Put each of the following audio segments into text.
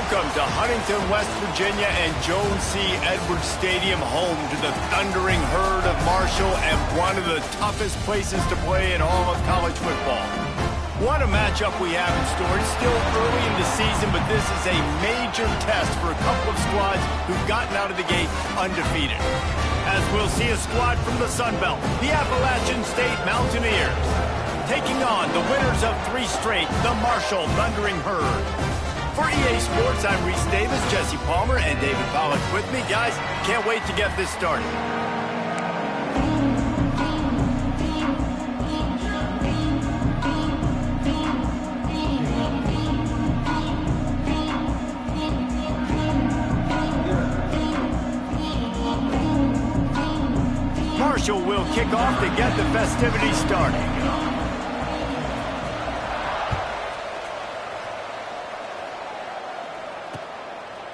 Welcome to Huntington, West Virginia and Joan C. Edwards Stadium, home to the thundering herd of Marshall and one of the toughest places to play in all of college football. What a matchup we have in store. It's still early in the season, but this is a major test for a couple of squads who've gotten out of the gate undefeated. As we'll see a squad from the Sun Belt, the Appalachian State Mountaineers, taking on the winners of 3 straight, the Marshall Thundering Herd. For EA Sports, I'm Reese Davis, Jesse Palmer, and David Pollack with me. Guys, can't wait to get this started. Marshall will kick off to get the festivities started.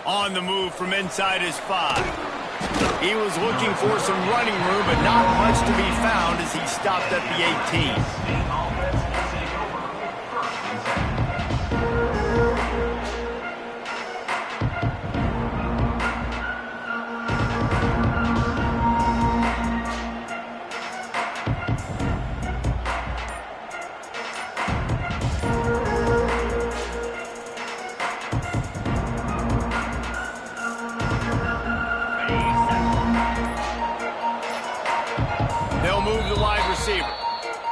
On the move from inside his 5. He was looking for some running room, but not much to be found as he stopped at the 18. They'll move the wide receiver.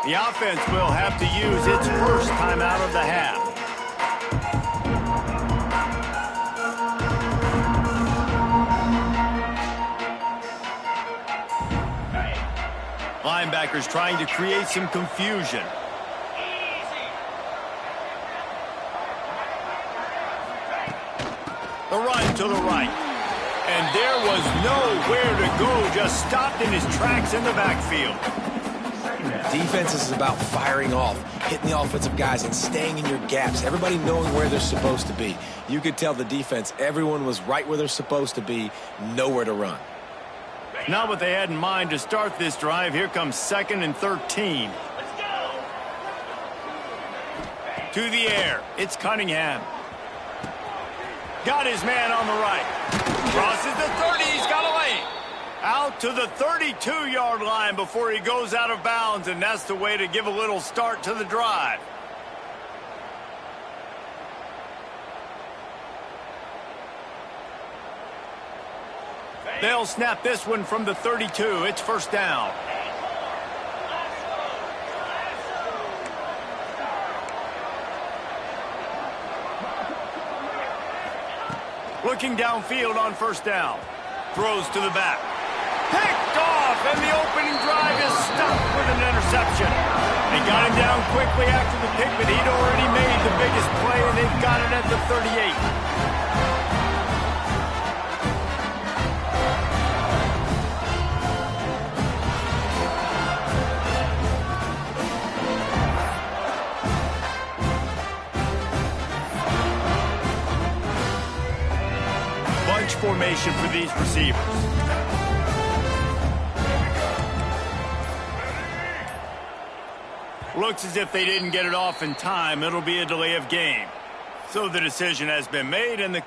The offense will have to use its first timeout of the half. Linebackers trying to create some confusion. The run to the right. And there was nowhere to go, just stopped in his tracks in the backfield. Defense is about firing off, hitting the offensive guys, and staying in your gaps. Everybody knowing where they're supposed to be. You could tell the defense, everyone was right where they're supposed to be, nowhere to run. Not what they had in mind to start this drive. Here comes 2nd and 13. To the air, it's Cunningham. Got his man on the right. Crosses the 30, he's got a lane. Out to the 32-yard line before he goes out of bounds, and that's the way to give a little start to the drive. They'll snap this one from the 32. It's first down. Looking downfield on first down. Throws to the back. Picked off, and the opening drive is stopped with an interception. They got him down quickly after the pick, but he'd already made the biggest play, and they've got it at the 38. Formation for these receivers. Looks as if they didn't get it off in time. It'll be a delay of game. So the decision has been made, and the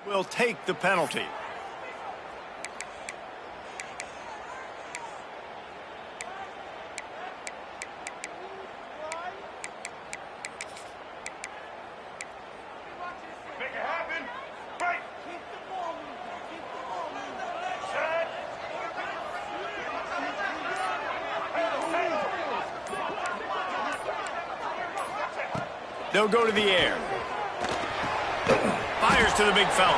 will take the penalty. Make it happen. Right. Keep the ball moving. Keep the ball moving. Set. They'll go to the air. Fires to the big fella.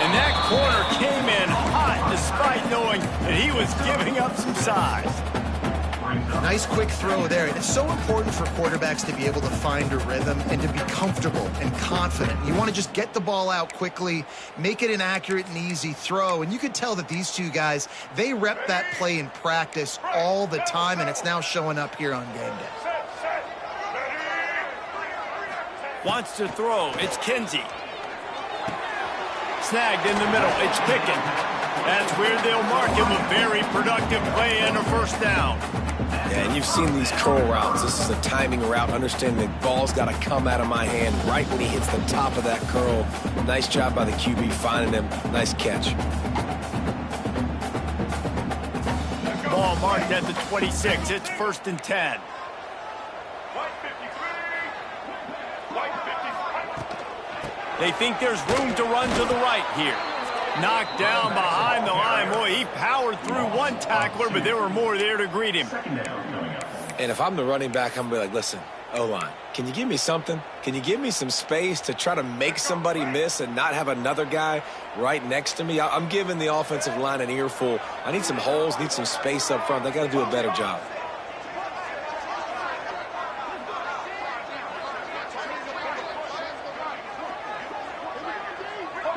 And that corner came in hot despite knowing that he was giving up some size. Nice quick throw there. It's so important for quarterbacks to be able to find a rhythm and to be comfortable and confident. You want to just get the ball out quickly, make it an accurate and easy throw. And you could tell that these two guys, they rep that play in practice all the time, and it's now showing up here on game day. Wants to throw. It's Kinsey. Snagged in the middle. It's Pickett. That's where they'll mark him. A very productive play and a first down. Yeah, and you've seen these curl routes. This is a timing route. Understanding the ball's got to come out of my hand right when he hits the top of that curl. Nice job by the QB finding him. Nice catch. Ball marked at the 26. It's 1st and 10. They think there's room to run to the right here. Knocked down behind the line. Boy, he powered through one tackler, but there were more there to greet him. And if I'm the running back, I'm going to be like, listen, O-line, can you give me something? Can you give me some space to try to make somebody miss and not have another guy right next to me? I'm giving the offensive line an earful. I need some holes, need some space up front. They got to do a better job.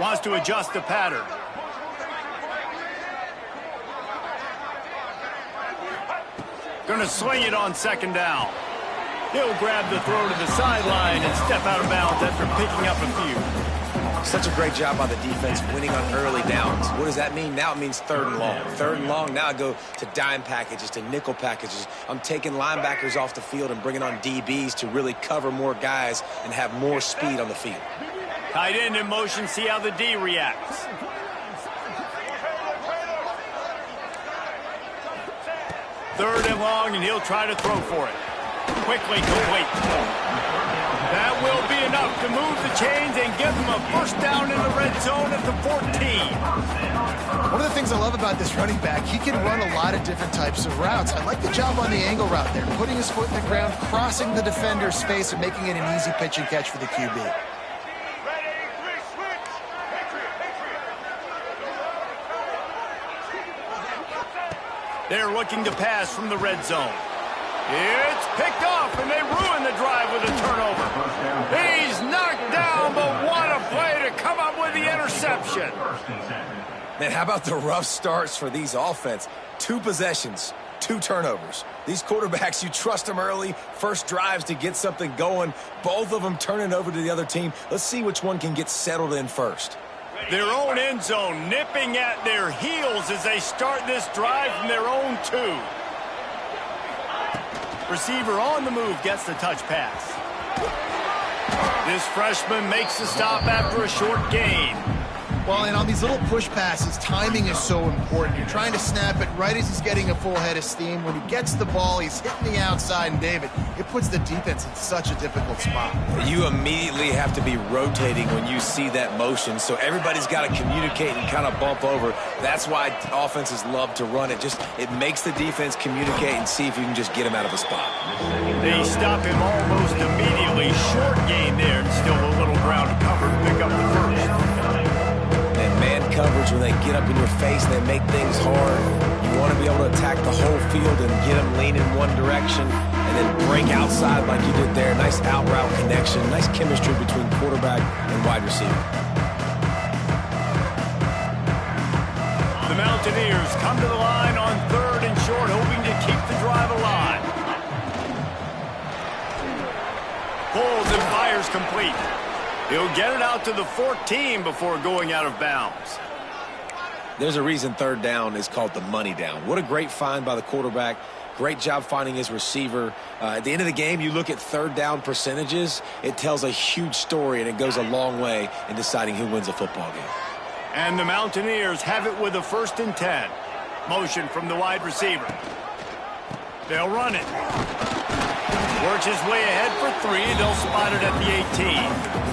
Wants to adjust the pattern. Going to swing it on 2nd down. He'll grab the throw to the sideline and step out of bounds after picking up a few. Such a great job by the defense winning on early downs. What does that mean? Now it means 3rd and long. 3rd and long, now I go to dime packages, to nickel packages. I'm taking linebackers off the field and bringing on DBs to really cover more guys and have more speed on the field. Tight end in motion, see how the D reacts. Third and long, and he'll try to throw for it. Quickly complete. That will be enough to move the chains and give them a first down in the red zone at the 14. One of the things I love about this running back, he can run a lot of different types of routes. I like the job on the angle route there, putting his foot in the ground, crossing the defender's face, and making it an easy pitch and catch for the QB. They're looking to pass from the red zone. It's picked off, and they ruin the drive with a turnover. He's knocked down, but what a play to come up with the interception. Man, how about the rough starts for these offense? 2 possessions, 2 turnovers. These quarterbacks, you trust them early, first drives to get something going. Both of them turning over to the other team. Let's see which one can get settled in first. Their own end zone nipping at their heels as they start this drive from their own 2. Receiver on the move gets the touch pass. This freshman makes the stop after a short gain. Well, and on these little push passes, timing is so important. You're trying to snap it right as he's getting a full head of steam. When he gets the ball, he's hitting the outside, and David, it puts the defense in such a difficult spot. You immediately have to be rotating when you see that motion, so everybody's got to communicate and kind of bump over. That's why offenses love to run it. It makes the defense communicate and see if you can just get him out of a spot. They stop him almost immediately. Short gain there, and still a little ground to cover to pick up the first. Man coverage, when they get up in your face and they make things hard, you want to be able to attack the whole field and get them lean in one direction and then break outside like you did there. Nice out route connection, nice chemistry between quarterback and wide receiver. The Mountaineers come to the line on 3rd and short, hoping to keep the drive alive. Pulls and fires complete. He'll get it out to the 14 before going out of bounds. There's a reason 3rd down is called the money down. What a great find by the quarterback. Great job finding his receiver. At the end of the game, you look at 3rd down percentages. It tells a huge story, and it goes a long way in deciding who wins a football game. And the Mountaineers have it with a 1st and 10. Motion from the wide receiver. They'll run it. Works his way ahead for 3. They'll spot it at the 18.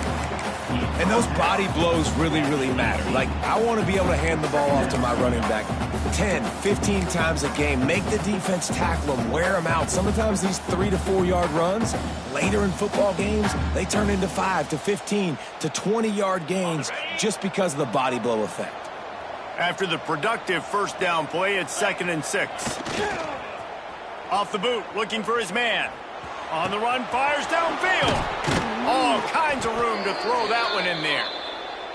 And those body blows really, really matter. Like, I want to be able to hand the ball off to my running back 10, 15 times a game. Make the defense tackle them, wear them out. Sometimes these 3 to 4 yard runs, later in football games, they turn into 5 to 15 to 20 yard gains just because of the body blow effect. After the productive 1st down play, it's 2nd and 6. Off the boot, looking for his man. On the run, fires downfield. All kinds of room to throw that one in there.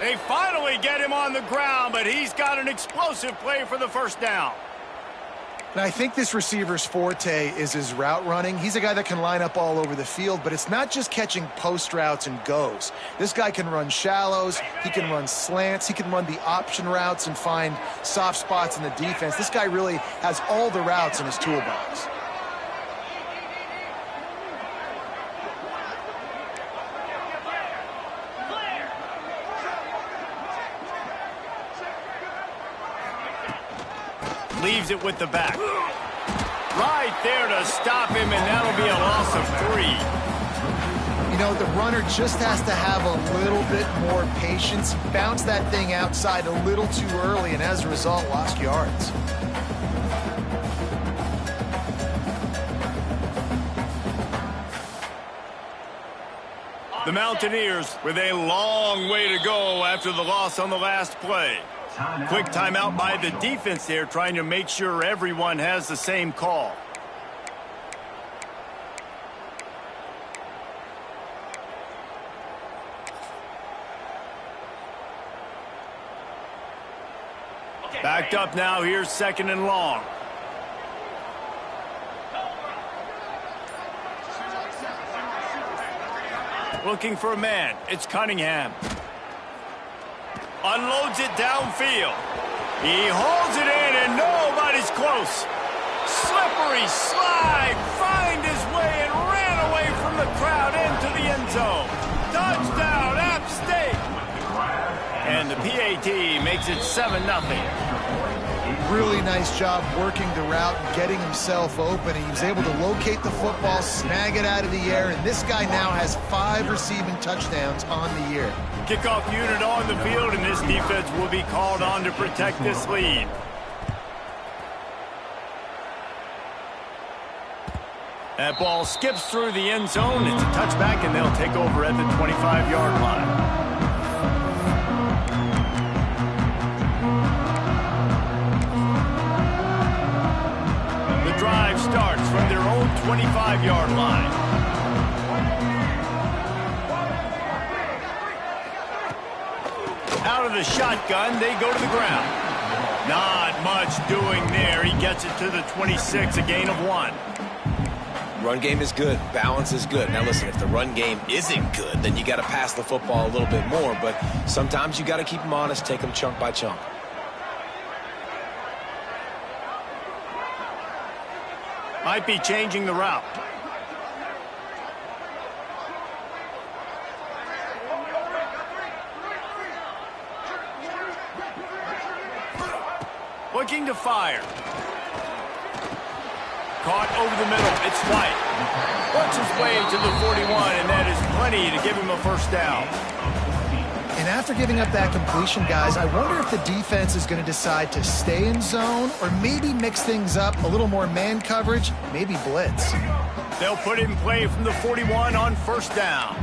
They finally get him on the ground, but he's got an explosive play for the first down. And I think this receiver's forte is his route running. He's a guy that can line up all over the field, but it's not just catching post routes and goes. This guy can run shallows, he can run slants, he can run the option routes and find soft spots in the defense. This guy really has all the routes in his toolbox. Leaves it with the back. Right there to stop him, and that'll be a loss of 3. You know, the runner just has to have a little bit more patience. Bounce that thing outside a little too early, and as a result, lost yards. The Mountaineers with a long way to go after the loss on the last play. Quick timeout by the defense there, trying to make sure everyone has the same call. Backed up now, here's 2nd and long. Looking for a man, it's Cunningham. Unloads it downfield. He holds it in and nobody's close. Slippery slide, find his way and ran away from the crowd into the end zone. Touchdown, App State. And the PAT makes it 7-0. Really nice job working the route and getting himself open. He was able to locate the football, snag it out of the air, and this guy now has 5 receiving touchdowns on the year. Kickoff unit on the field, and this defense will be called on to protect this lead. That ball skips through the end zone. It's a touchback, and they'll take over at the 25-yard line. The drive starts from their own 25-yard line. Out of the shotgun, they go to the ground. Not much doing there. He gets it to the 26, a gain of 1. Run game is good. Balance is good. Now listen, if the run game isn't good, then you got to pass the football a little bit more. But sometimes you got to keep them honest, take them chunk by chunk. Might be changing the route. Looking to fire. Caught over the middle. It's White. Works his way to the 41, and that is plenty to give him a first down. And after giving up that completion, guys, I wonder if the defense is going to decide to stay in zone or maybe mix things up, a little more man coverage, maybe blitz. They'll put it in play from the 41 on first down.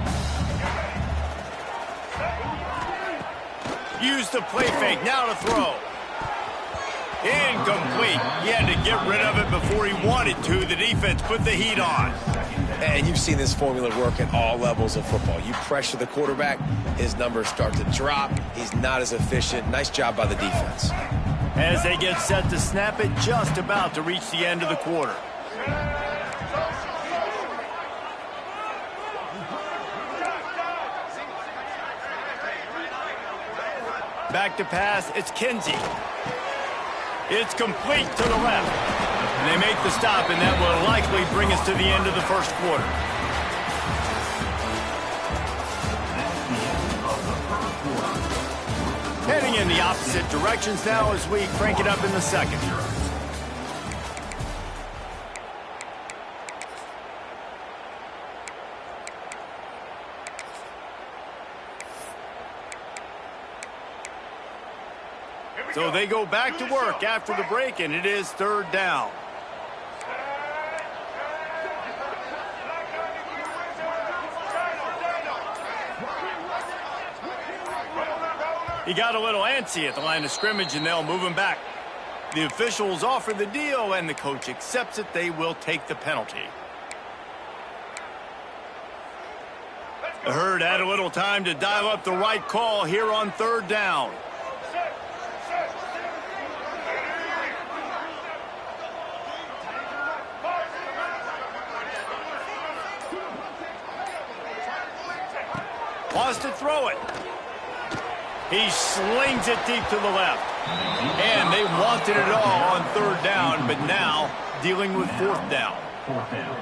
Use the play fake, now to throw. Incomplete. He had to get rid of it before he wanted to. The defense put the heat on. And you've seen this formula work at all levels of football. You pressure the quarterback, his numbers start to drop. He's not as efficient. Nice job by the defense. As they get set to snap it, just about to reach the end of the quarter. Back to pass, it's Kinsey. It's complete to the left. And they make the stop, and that will likely bring us to the end of the first quarter. Heading in the opposite directions now as we crank it up in the second. So they go back to work after the break, and it is third down. He got a little antsy at the line of scrimmage, and they'll move him back. The officials offer the deal, and the coach accepts it. They will take the penalty. The Herd had a little time to dial up the right call here on 3rd down. Wants to throw it. He slings it deep to the left. And they wanted it all on 3rd down, but now dealing with 4th down.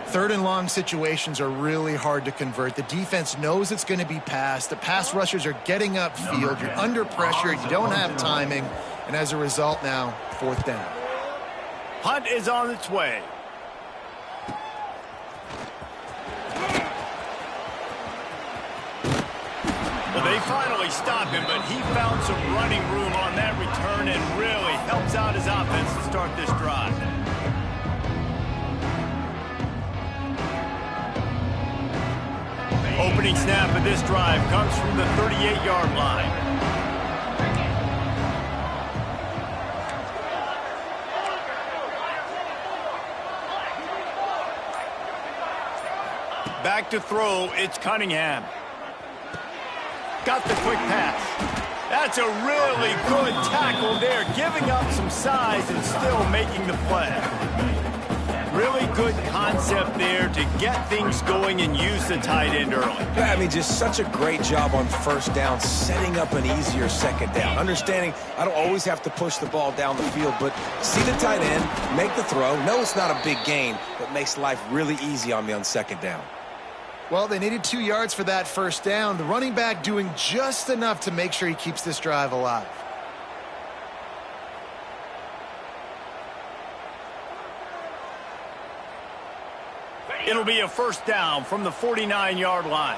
3rd and long situations are really hard to convert. The defense knows it's going to be passed. The pass rushers are getting upfield. You're under pressure. You don't have timing. And as a result now, 4th down. Hunt is on its way. Well, they finally stop him, but he found some running room on that return and really helps out his offense to start this drive. Opening snap of this drive comes from the 38-yard line. Back to throw, it's Cunningham. Got the quick pass. That's a really good tackle there, giving up some size and still making the play. Really good concept there to get things going and use the tight end early. Yeah, I mean, just such a great job on 1st down, setting up an easier 2nd down. Understanding I don't always have to push the ball down the field, but see the tight end, make the throw. No, it's not a big gain, but makes life really easy on me on 2nd down. Well, they needed 2 yards for that 1st down. The running back doing just enough to make sure he keeps this drive alive. It'll be a 1st down from the 49-yard line.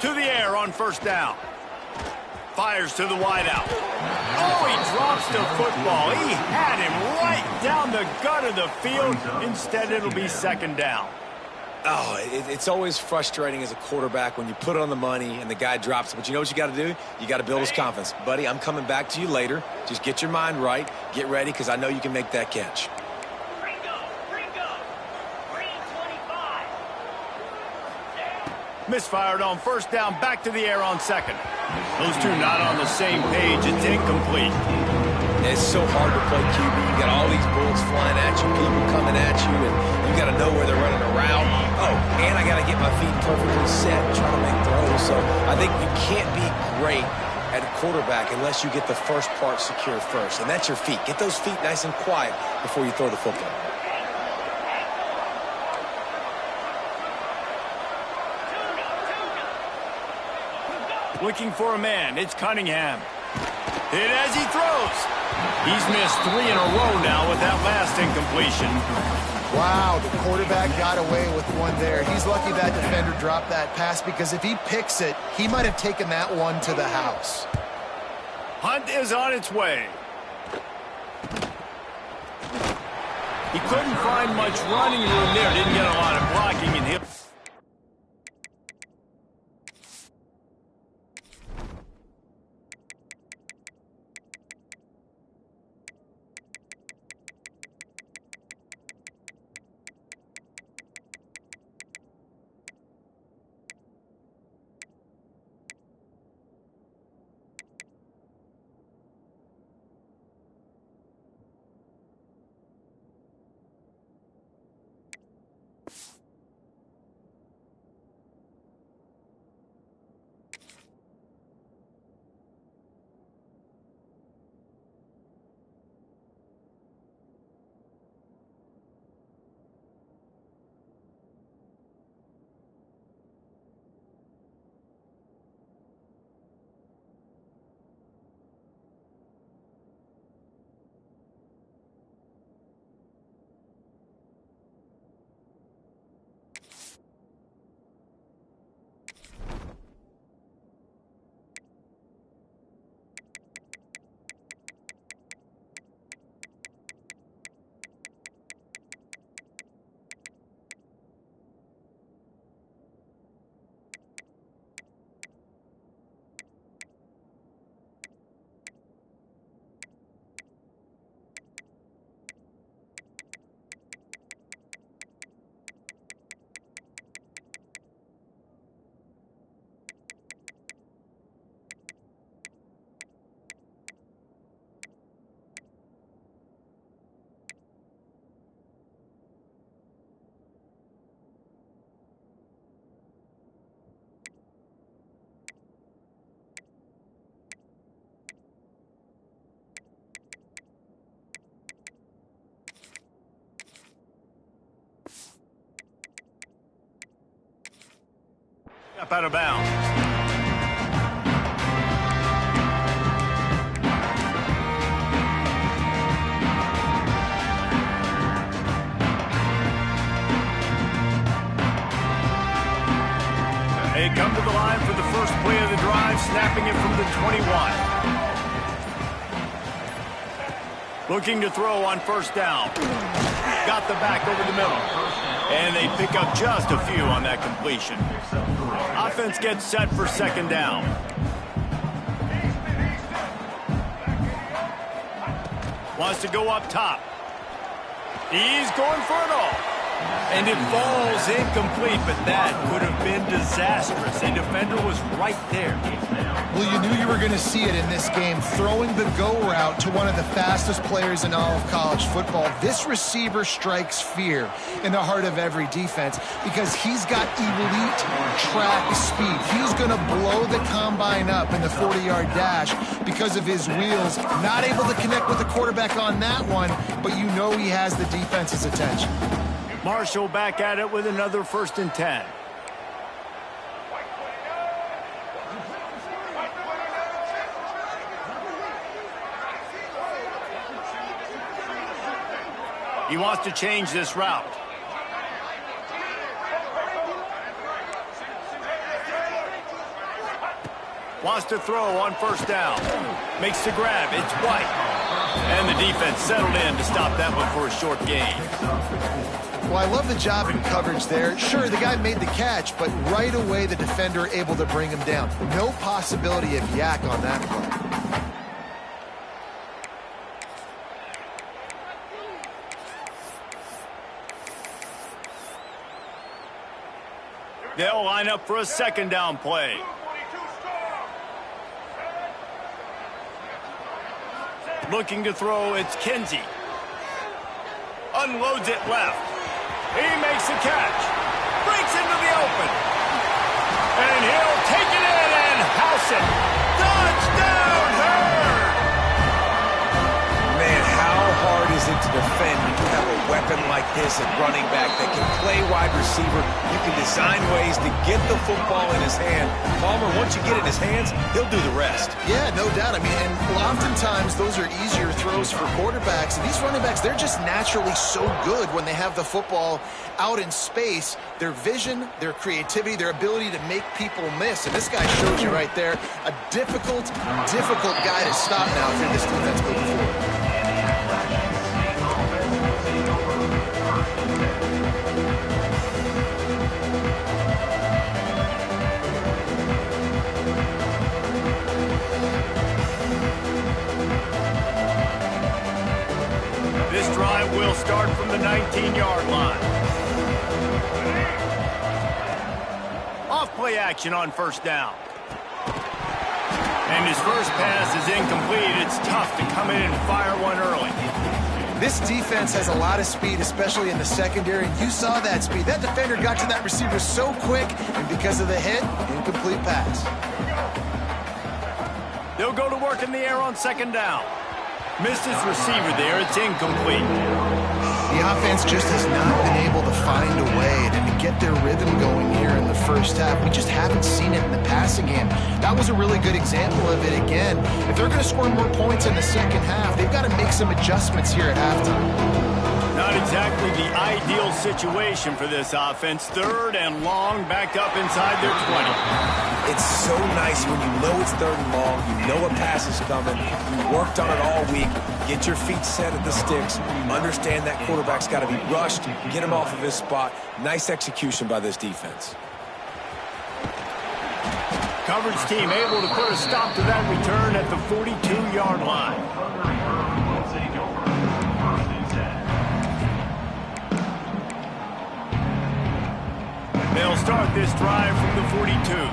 To the air on 1st down. Fires to the wideout. Oh, he drops the football. He had him right down the gut of the field. Instead, it'll be 2nd down. Oh, it's always frustrating as a quarterback when you put it on the money and the guy drops it. But you know what you got to do? You got to build his confidence. Buddy, I'm coming back to you later. Just get your mind right. Get ready, because I know you can make that catch. Misfired on 1st down, back to the air on 2nd. Those two not on the same page. It's incomplete. It's so hard to play QB. You got all these bullets flying at you, people coming at you, and you got to know where they're running around. Oh, and I got to get my feet perfectly set and try to make throws. So I think you can't be great at quarterback unless you get the first part secure first, and that's your feet. Get those feet nice and quiet before you throw the football. Looking for a man. It's Cunningham. Hit as he throws. He's missed 3 in a row now with that last incompletion. Wow, the quarterback got away with one there. He's lucky that defender dropped that pass, because if he picks it, he might have taken that one to the house. Hunt is on its way. He couldn't find much running room there. Didn't get a lot of blocking and hit. step out of bounds. They come to the line for the first play of the drive, snapping it from the 21. Looking to throw on first down. Got the back over the middle. And they pick up just a few on that completion. Offense gets set for second down. Wants to go up top. He's going for it all. And it falls incomplete, but that could have been disastrous. A defender was right there. Well, you knew you were going to see it in this game, throwing the go route to one of the fastest players in all of college football. This receiver strikes fear in the heart of every defense because he's got elite track speed. He's going to blow the combine up in the 40-yard dash because of his wheels. Not able to connect with the quarterback on that one, but you know he has the defense's attention. Marshall back at it with another 1st and 10. He wants to change this route. Wants to throw on first down. Makes the grab. It's White. And the defense settled in to stop that one for a short gain. Well, I love the job in coverage there. Sure, the guy made the catch, but right away the defender able to bring him down. No possibility of yak on that play. They'll line up for a second down play. Looking to throw, it's Kinsey. Unloads it left. He makes the catch. Breaks into the open. And he'll take it in and house it. Touchdown, Herd! Man, how hard is it to defend when you have a weapon like this at running back that can play wide receiver? You can design ways to get the football in his hand. Palmer, once you get it in his hands, he'll do the rest. Yeah, no doubt. I mean, and oftentimes those are easier throws for quarterbacks. And these running backs, they're just naturally so good when they have the football out in space. Their vision, their creativity, their ability to make people miss. And this guy shows you right there, a difficult guy to stop now for this defense moving forward. This drive will start from the 19-yard line. Off play action on first down. And his first pass is incomplete. It's tough to come in and fire one early. This defense has a lot of speed, especially in the secondary. And you saw that speed. That defender got to that receiver so quick, and because of the hit, incomplete pass. They'll go to work in the air on second down. Missed his receiver there. It's incomplete. The offense just has not been able to find a way to get their rhythm going here in the first half. We just haven't seen it in the passing game. That was a really good example of it again. If they're going to score more points in the second half, they've got to make some adjustments here at halftime. Not exactly the ideal situation for this offense. 3rd and long, back up inside their 20. It's so nice when you know it's 3rd and long, you know a pass is coming, you worked on it all week, get your feet set at the sticks, understand that quarterback's got to be rushed, get him off of his spot. Nice execution by this defense. Coverage team able to put a stop to that return at the 42-yard line. They'll start this drive from the 42.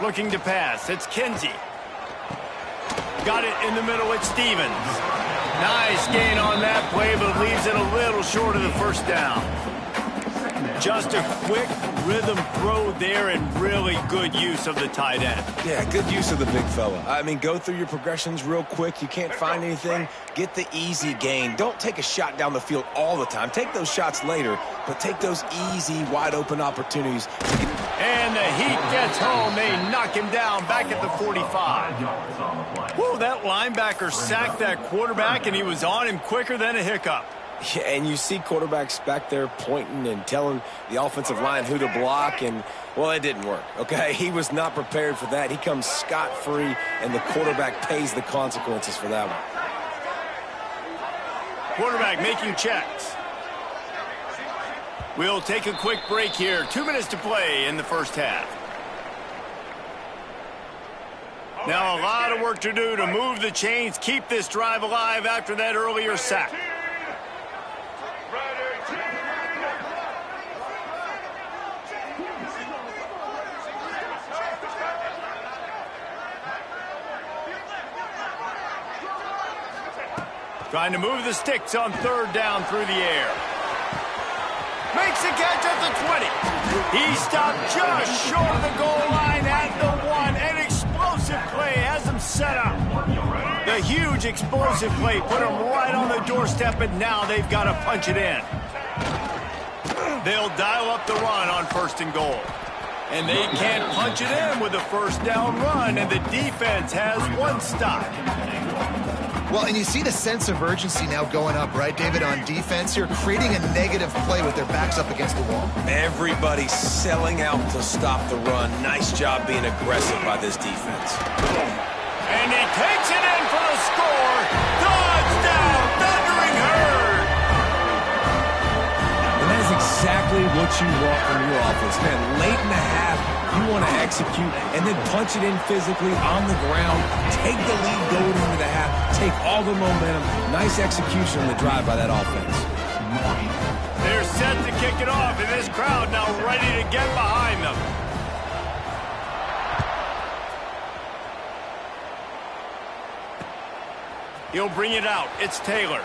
Looking to pass. It's Kinsey. Got it in the middle. It's Stevens. Nice gain on that play, but leaves it a little short of the first down. Just a quick rhythm throw there and really good use of the tight end. Yeah, good use of the big fella. I mean, go through your progressions real quick. You can't find anything. Get the easy gain. Don't take a shot down the field all the time. Take those shots later, but take those easy, wide-open opportunities. And the Heat gets home. They knock him down back at the 45. Whoa, that linebacker sacked that quarterback, and he was on him quicker than a hiccup. Yeah, and you see quarterbacks back there pointing and telling the offensive line who to block, and, well, it didn't work, okay? He was not prepared for that. He comes scot-free, and the quarterback pays the consequences for that one. Quarterback making checks. We'll take a quick break here. 2 minutes to play in the first half. Now a lot of work to do to move the chains, keep this drive alive after that earlier sack. Trying to move the sticks on third down through the air. Makes a catch at the 20. He stopped just short of the goal line at the 1. An explosive play has him set up. The huge explosive play put him right on the doorstep, and now they've got to punch it in. They'll dial up the run on 1st and goal. And they can't punch it in with a first down run, and the defense has one stop. Well, and you see the sense of urgency now going up, right, David, on defense here, creating a negative play with their backs up against the wall. Everybody's selling out to stop the run. Nice job being aggressive by this defense. And he takes it in for the score. Touchdown, Thundering Herd. And that is exactly what you want from your offense, man. Late in the half, you want to execute and then punch it in physically on the ground. Take the lead going into the half. Take all the momentum. Nice execution on the drive by that offense. They're set to kick it off, and this crowd now ready to get behind them. He'll bring it out. It's Taylor.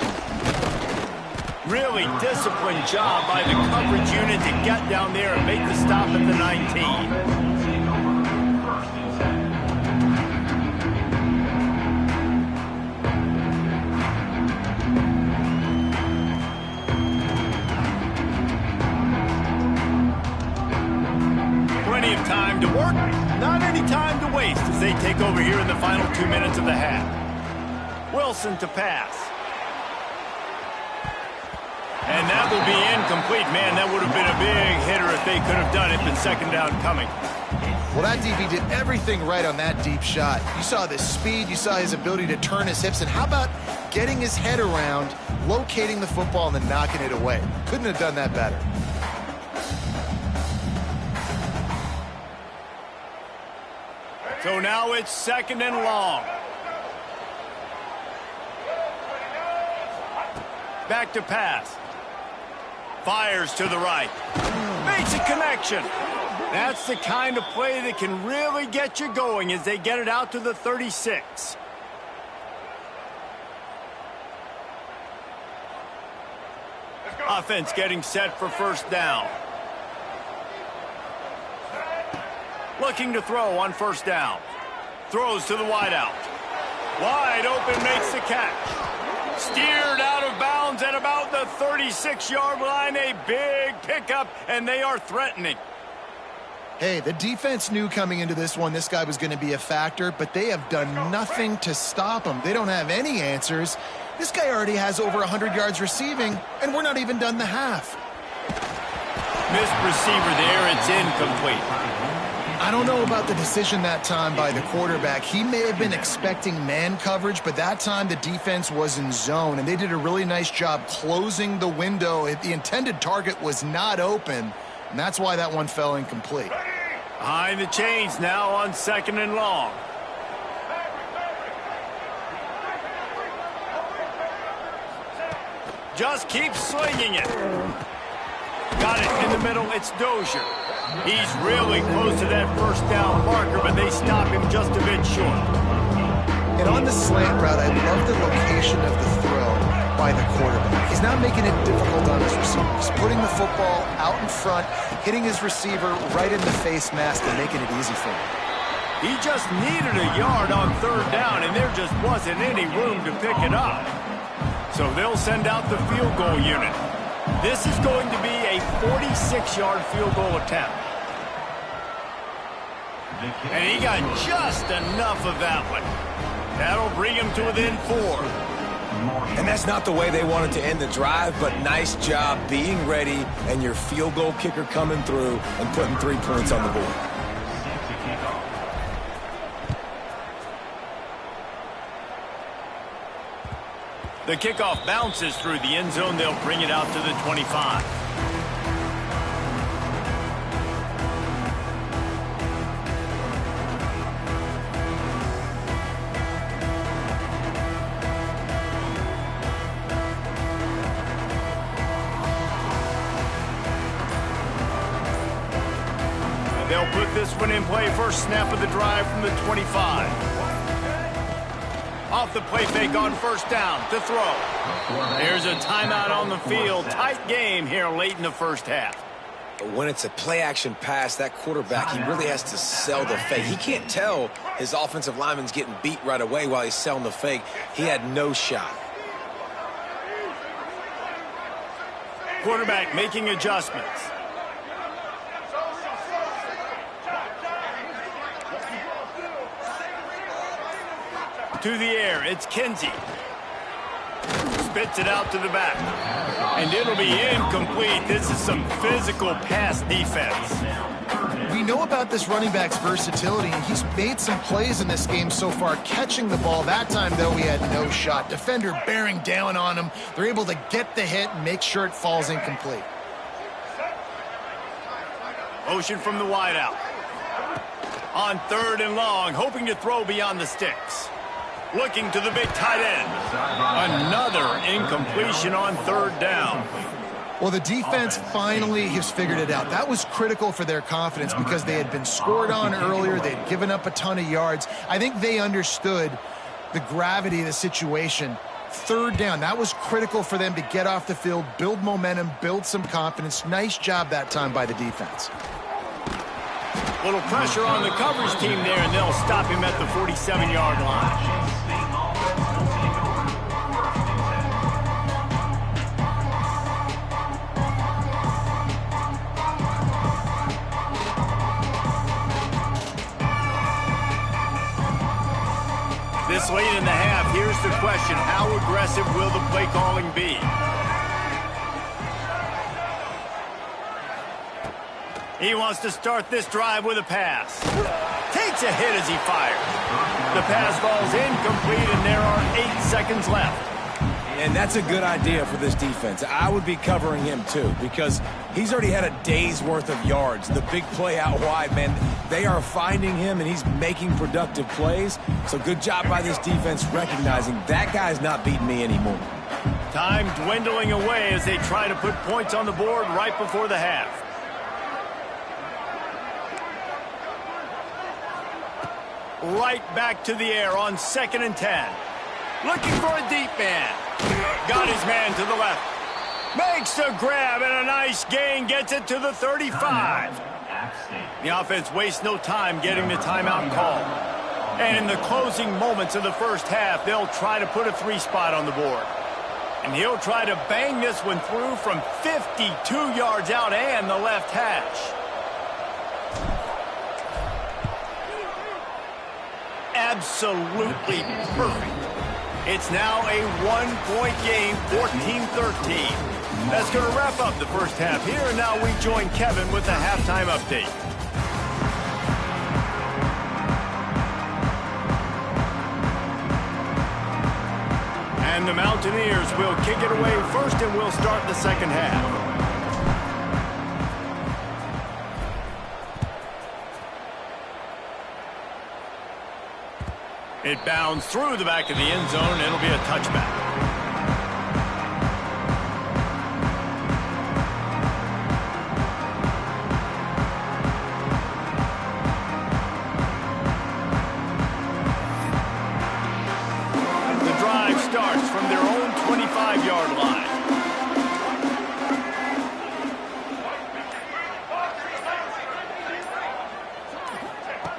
Really disciplined job by the coverage unit to get down there and make the stop at the 19. Plenty of time to work, not any time to waste as they take over here in the final 2 minutes of the half. Wilson to pass. And that will be incomplete. Man, that would have been a big hitter if they could have done it, but second down coming. Well, that DB did everything right on that deep shot. You saw the speed, you saw his ability to turn his hips, and how about getting his head around, locating the football, and then knocking it away? Couldn't have done that better. So now it's 2nd and long. Back to pass. Fires to the right. Makes a connection. That's the kind of play that can really get you going as they get it out to the 36. Offense getting set for first down. Looking to throw on first down. Throws to the wideout. Wide open, makes the catch. Steered out of bounds at about the 36-yard line. A big pickup, and they are threatening. Hey, the defense knew coming into this one this guy was going to be a factor, but they have done nothing to stop him. They don't have any answers. This guy already has over 100 yards receiving, and we're not even done the half. Missed receiver there. It's incomplete. I don't know about the decision that time by the quarterback. He may have been expecting man coverage, but that time the defense was in zone, and they did a really nice job closing the window. The intended target was not open, and that's why that one fell incomplete. Behind the chains now on 2nd and long. Just keep slinging it. Got it in the middle. It's Dozier. He's really close to that first down marker, but they stop him just a bit short. And on the slant route, I love the location of the throw. by the quarterback. He's not making it difficult on his receiver. He's putting the football out in front, hitting his receiver right in the face mask and making it easy for him. He just needed a yard on third down, and there just wasn't any room to pick it up. So they'll send out the field goal unit. This is going to be a 46-yard field goal attempt. And he got just enough of that one. That'll bring him to within 4. And that's not the way they wanted to end the drive, but nice job being ready and your field goal kicker coming through and putting 3 points on the board. The kickoff bounces through the end zone. They'll bring it out to the 25. They'll put this one in play. First snap of the drive from the 25. Off the play fake on first down to throw. There's a timeout on the field. Tight game here late in the first half. When it's a play-action pass, that quarterback, he really has to sell the fake. He can't tell his offensive lineman's getting beat right away while he's selling the fake. He had no shot. Quarterback making adjustments. To the air, it's Kinsey. Spits it out to the back. And it'll be incomplete. This is some physical pass defense. We know about this running back's versatility, and he's made some plays in this game so far, catching the ball. That time, though, he had no shot. Defender bearing down on him. They're able to get the hit and make sure it falls incomplete. Motion from the wideout. On third and long, hoping to throw beyond the sticks. Looking to the big tight end. Another incompletion on third down. Well, the defense finally has figured it out. That was critical for their confidence because they had been scored on earlier. They'd given up a ton of yards. I think they understood the gravity of the situation. Third down, that was critical for them to get off the field, build momentum, build some confidence. Nice job that time by the defense. Little pressure on the coverage team there, and they'll stop him at the 47-yard line. This late in the half, here's the question. How aggressive will the play calling be? He wants to start this drive with a pass. Takes a hit as he fires. The pass falls incomplete, and there are 8 seconds left. And that's a good idea for this defense. I would be covering him, too, because he's already had a day's worth of yards. The big play out wide, man, they are finding him, and he's making productive plays. So good job by this defense recognizing that guy's not beating me anymore. Time dwindling away as they try to put points on the board right before the half. Right back to the air on 2nd and 10. Looking for a deep man. Got his man to the left. Makes the grab and a nice gain. Gets it to the 35. The offense wastes no time getting the timeout call. And in the closing moments of the first half, they'll try to put a 3 spot on the board. And he'll try to bang this one through from 52 yards out and the left hash. Absolutely perfect. It's now a 1-point game, 14-13. That's going to wrap up the first half here, and now we join Kevin with the halftime update. And the Mountaineers will kick it away first, and we'll start the second half. It bounds through the back of the end zone, and it'll be a touchback. The drive starts from their own 25-yard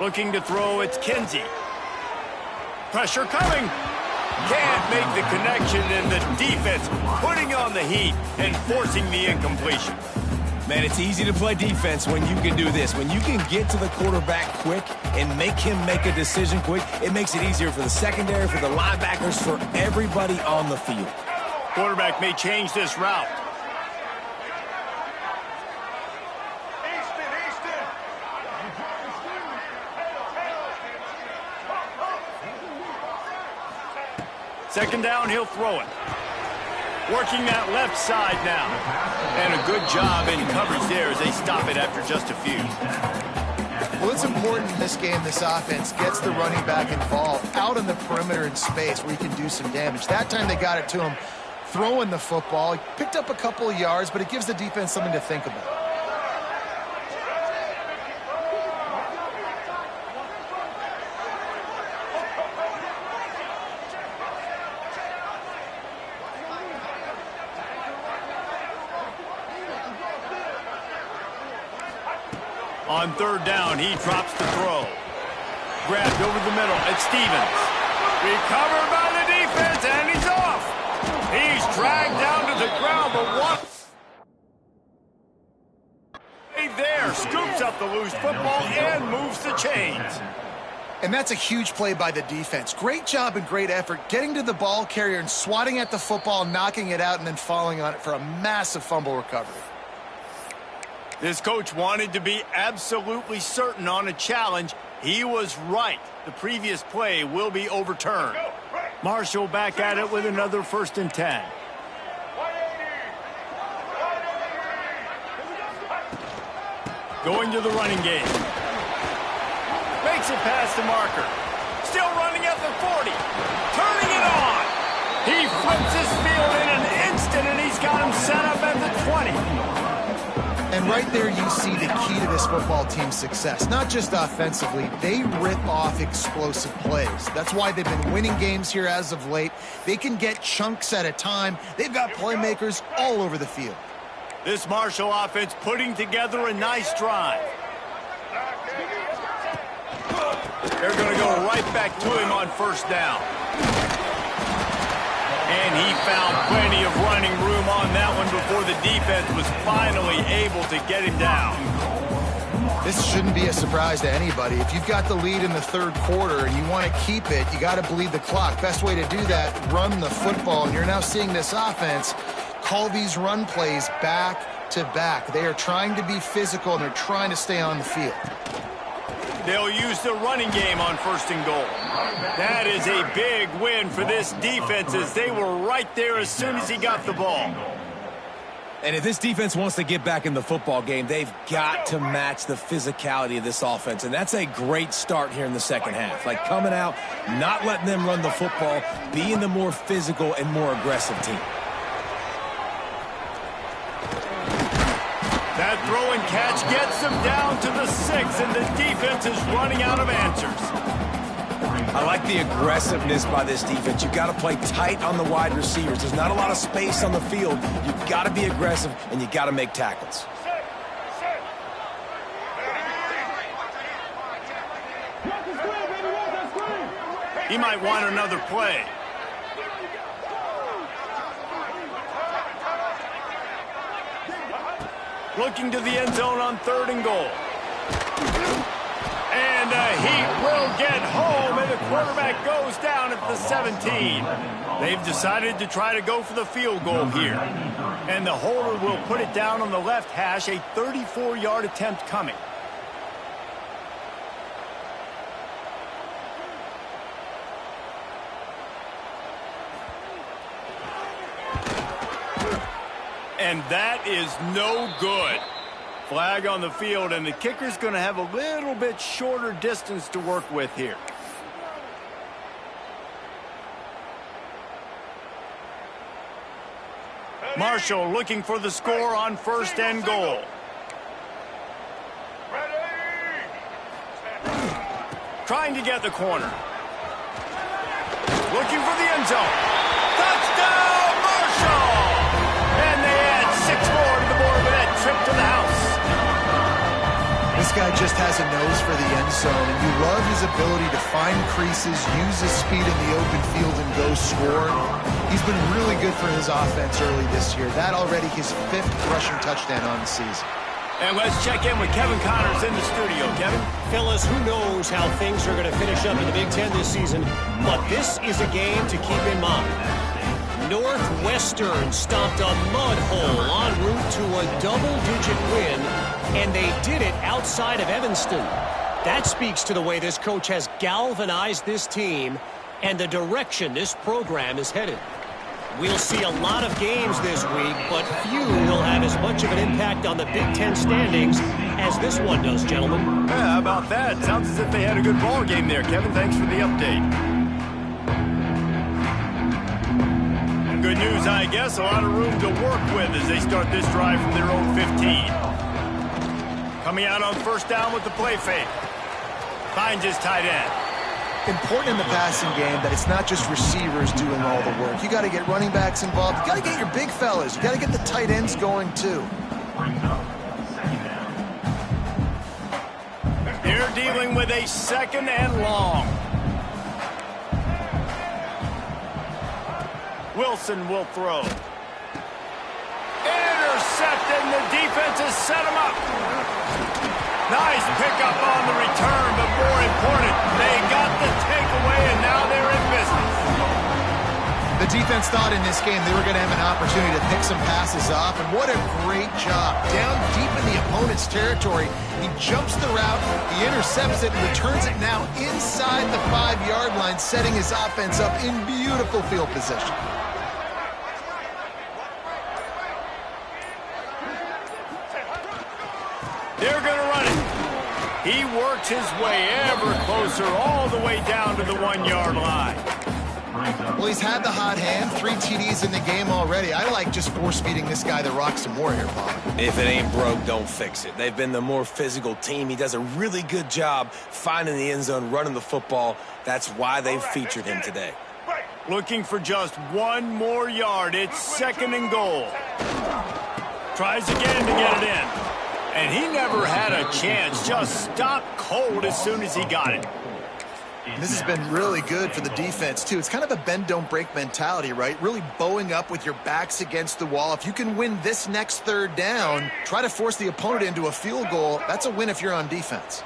Looking to throw, it's Kinsey. Pressure coming. Can't make the connection, and the defense putting on the heat and forcing the incompletion. Man, it's easy to play defense when you can do this. When you can get to the quarterback quick and make him make a decision quick, it makes it easier for the secondary, for the linebackers, for everybody on the field. Quarterback may change this route. Second down, he'll throw it. Working that left side now. And a good job in coverage there as they stop it after just a few. Well, it's important in this game this offense gets the running back involved out on the perimeter in space where he can do some damage. That time they got it to him throwing the football. He picked up a couple of yards, but it gives the defense something to think about. On third down, he drops the throw. Grabbed over the middle. It's Stevens. Recovered by the defense, and he's off. He's dragged down to the ground, but what? There, scoops up the loose football and moves the chains. And that's a huge play by the defense. Great job and great effort getting to the ball carrier and swatting at the football, knocking it out, and then falling on it for a massive fumble recovery. This coach wanted to be absolutely certain on a challenge. He was right. The previous play will be overturned. Marshall back at it with another 1st and 10. Going to the running game. Makes it past the marker. Still running at the 40. Turning it on. He flips his field in an instant, and he's got him set up at the 20. And right there you see the key to this football team's success. Not just offensively, they rip off explosive plays. That's why they've been winning games here as of late. They can get chunks at a time. They've got playmakers all over the field. This Marshall offense putting together a nice drive. They're going to go right back to him on 1st down. And he found plenty of running room on that one before the defense was finally able to get him down. This shouldn't be a surprise to anybody. If you've got the lead in the 3rd quarter and you want to keep it, you got to bleed the clock. Best way to do that, run the football. And you're now seeing this offense call these run plays back to back. They are trying to be physical, and they're trying to stay on the field. They'll use the running game on 1st and goal. That is a big win for this defense as they were right there as soon as he got the ball. And if this defense wants to get back in the football game, they've got to match the physicality of this offense. And that's a great start here in the 2nd half. Like coming out, not letting them run the football, being the more physical and more aggressive team. That throw and catch gets them down to the 6, and the defense is running out of answers. I like the aggressiveness by this defense. You've got to play tight on the wide receivers. There's not a lot of space on the field. You've got to be aggressive, and you've got to make tackles. He might want another play. Looking to the end zone on 3rd and goal. And he will get home, and the quarterback goes down at the 17. They've decided to try to go for the field goal here. And the holder will put it down on the left hash, a 34-yard attempt coming. And that is no good. Flag on the field, and the kicker's going to have a little bit shorter distance to work with here. Marshall looking for the score on 1st and goal. Trying to get the corner. Looking for the end zone. Touchdown, Marshall! And they add 6 more to the board with that trip to the house. This guy just has a nose for the end zone, and you love his ability to find creases, use his speed in the open field, and go score. He's been really good for his offense early this year. That already his 5th rushing touchdown on the season. And let's check in with Kevin Connors in the studio. Kevin? Fellas, who knows how things are going to finish up in the Big Ten this season, but this is a game to keep in mind. Northwestern stomped a mud hole en route to a double-digit win, and they did it outside of Evanston. That speaks to the way this coach has galvanized this team and the direction this program is headed. We'll see a lot of games this week, but few will have as much of an impact on the Big Ten standings as this one does, gentlemen. Yeah, how about that? Sounds as if they had a good ball game there, Kevin. Thanks for the update. Good news, I guess. A lot of room to work with as they start this drive from their own 15. Coming out on first down with the play fake. Finds his tight end. Important in the passing game that it's not just receivers doing all the work. You got to get running backs involved. You got to get your big fellas. You got to get the tight ends going too. They're dealing with a 2nd and long. Wilson will throw. Intercepted, and the defense has set him up. Nice pickup on the return, but more important, they got the takeaway, and now they're in business. The defense thought in this game they were going to have an opportunity to pick some passes off, and what a great job. Down deep in the opponent's territory, he jumps the route, he intercepts it, and returns it now inside the 5-yard line, setting his offense up in beautiful field position. They're going to run it. He works his way ever closer all the way down to the 1-yard line. Well, he's had the hot hand, 3 TDs in the game already. I like just force-feeding this guy the rock some more here, Bob. If it ain't broke, don't fix it. They've been the more physical team. He does a really good job finding the end zone, running the football. That's why they've featured him today. Looking for just 1 more yard. It's 2nd and goal. Tries again to get it in. And he never had a chance. Just stopped cold as soon as he got it. And this has been really good for the defense, too. It's kind of a bend-don't-break mentality, right? Really bowing up with your backs against the wall. If you can win this next 3rd down, try to force the opponent into a field goal. That's a win if you're on defense.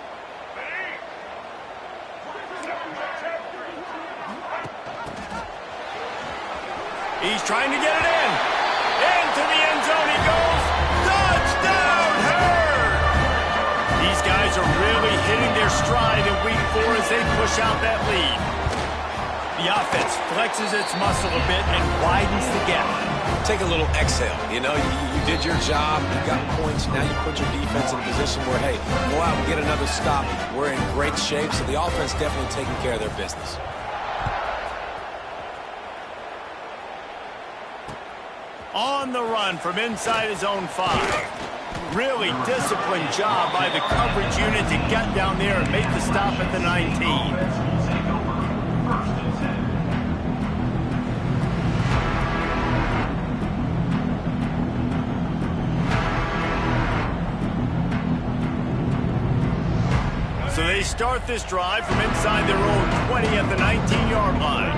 He's trying to get it in. Into the end zone he goes. Touchdown, Herd! These guys are really hitting their stride in week 4 as they push out that lead. The offense flexes its muscle a bit and widens the gap. Take a little exhale. You know, you did your job. You got points. Now you put your defense in a position where, hey, go out and get another stop. We're in great shape, so the offense definitely taking care of their business. On the run from inside his own 5. Really disciplined job by the coverage unit to get down there and make the stop at the 19. So they start this drive from inside their own 20 at the 19-yard line.